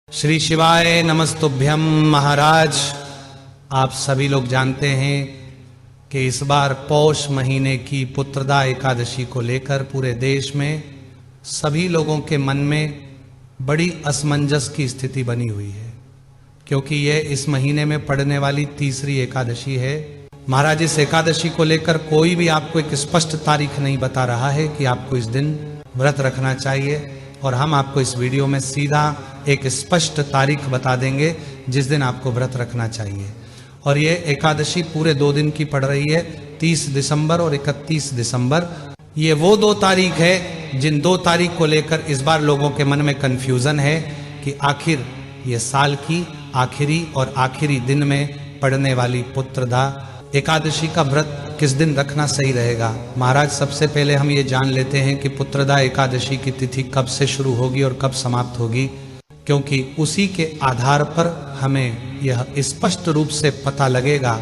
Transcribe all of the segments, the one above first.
श्री शिवाय नमस्तुभ्यम। महाराज, आप सभी लोग जानते हैं कि इस बार पौष महीने की पुत्रदा एकादशी को लेकर पूरे देश में सभी लोगों के मन में बड़ी असमंजस की स्थिति बनी हुई है, क्योंकि यह इस महीने में पड़ने वाली तीसरी एकादशी है। महाराज, इस एकादशी को लेकर कोई भी आपको एक स्पष्ट तारीख नहीं बता रहा है कि आपको इस दिन व्रत रखना चाहिए, और हम आपको इस वीडियो में सीधा एक स्पष्ट तारीख बता देंगे जिस दिन आपको व्रत रखना चाहिए। और ये एकादशी पूरे 2 दिन की पड़ रही है, 30 दिसंबर और 31 दिसंबर। ये वो 2 तारीख है जिन 2 तारीख को लेकर इस बार लोगों के मन में कन्फ्यूजन है कि आखिर ये साल की आखिरी और आखिरी दिन में पड़ने वाली पुत्रदा एकादशी का व्रत किस दिन रखना सही रहेगा। महाराज, सबसे पहले हम ये जान लेते हैं कि पुत्रदा एकादशी की तिथि कब से शुरू होगी और कब समाप्त होगी, क्योंकि उसी के आधार पर हमें यह स्पष्ट रूप से पता लगेगा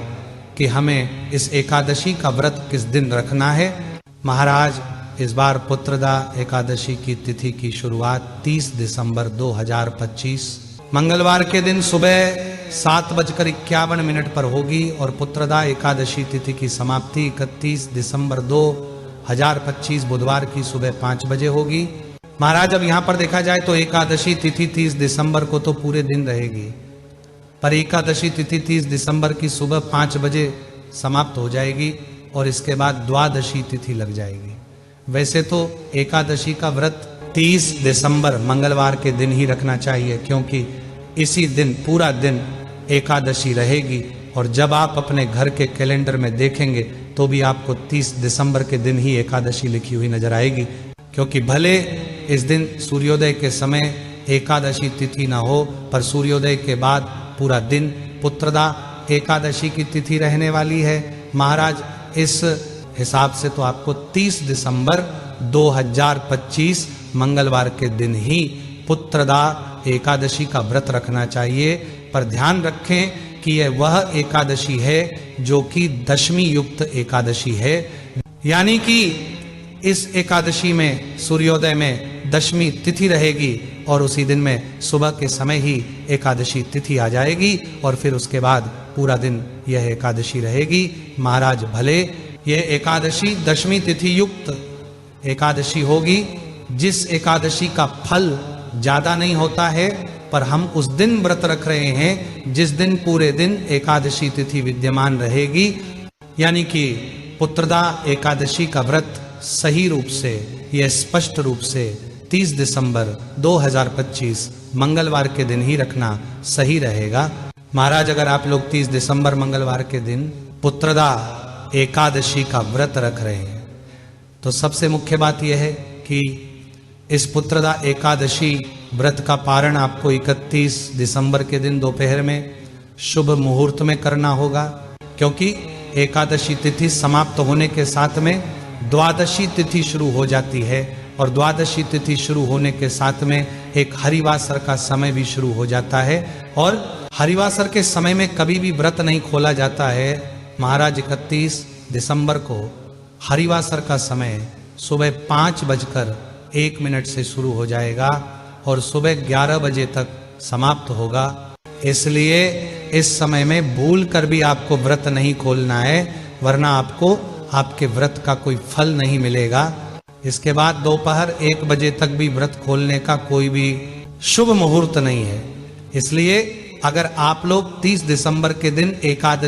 कि हमें इस एकादशी का व्रत किस दिन रखना है। महाराज, इस बार पुत्रदा एकादशी की तिथि की शुरुआत 30 दिसंबर 2025 मंगलवार के दिन सुबह 7:51 पर होगी और पुत्रदा एकादशी तिथि की समाप्ति 31 दिसंबर 2025 बुधवार की सुबह 5 बजे होगी। महाराज, अब यहाँ पर देखा जाए तो एकादशी तिथि 30 दिसंबर को तो पूरे दिन रहेगी, पर एकादशी तिथि 30 दिसंबर की सुबह 5 बजे समाप्त हो जाएगी और इसके बाद द्वादशी तिथि लग जाएगी। वैसे तो एकादशी का व्रत 30 दिसंबर मंगलवार के दिन ही रखना चाहिए, क्योंकि इसी दिन पूरा दिन एकादशी रहेगी। और जब आप अपने घर के कैलेंडर में देखेंगे तो भी आपको 30 दिसंबर के दिन ही एकादशी लिखी हुई नजर आएगी, क्योंकि भले इस दिन सूर्योदय के समय एकादशी तिथि ना हो, पर सूर्योदय के बाद पूरा दिन पुत्रदा एकादशी की तिथि रहने वाली है। महाराज, इस हिसाब से तो आपको 30 दिसंबर 2025 मंगलवार के दिन ही पुत्रदा एकादशी का व्रत रखना चाहिए। पर ध्यान रखें कि यह वह एकादशी है जो कि दशमी युक्त एकादशी है, यानी कि इस एकादशी में सूर्योदय में दशमी तिथि रहेगी और उसी दिन में सुबह के समय ही एकादशी तिथि आ जाएगी और फिर उसके बाद पूरा दिन यह एकादशी रहेगी। महाराज, भले यह एकादशी दशमी तिथि युक्त एकादशी होगी, जिस एकादशी का फल ज्यादा नहीं होता है, पर हम उस दिन व्रत रख रहे हैं जिस दिन पूरे दिन एकादशी तिथि विद्यमान रहेगी, यानी कि पुत्रदा एकादशी का व्रत सही रूप से, यह स्पष्ट रूप से 30 दिसंबर 2025 मंगलवार के दिन ही रखना सही रहेगा। महाराज, अगर आप लोग 30 दिसंबर मंगलवार के दिन पुत्रदा एकादशी का व्रत रख रहे हैं तो सबसे मुख्य बात यह है कि इस पुत्रदा एकादशी व्रत का पारण आपको 31 दिसंबर के दिन दोपहर में शुभ मुहूर्त में करना होगा, क्योंकि एकादशी तिथि समाप्त होने के साथ में द्वादशी तिथि शुरू हो जाती है और द्वादशी तिथि शुरू होने के साथ में एक हरिवासर का समय भी शुरू हो जाता है। और हरिवासर के समय में कभी भी व्रत नहीं खोला जाता है। महाराज, 31 दिसंबर को हरिवासर का समय सुबह 5:01 से शुरू हो जाएगा और सुबह 11 बजे तक समाप्त होगा। इसलिए इस समय में भूल कर भी आपको व्रत नहीं खोलना है, वरना आपको आपके व्रत का कोई फल नहीं मिलेगा। इसके बाद दोपहर 1 बजे तक भी व्रत खोलने का कोई भी शुभ मुहूर्त नहीं है। इसलिए अगर आप लोग 30 दिसंबर के दिन एकादशी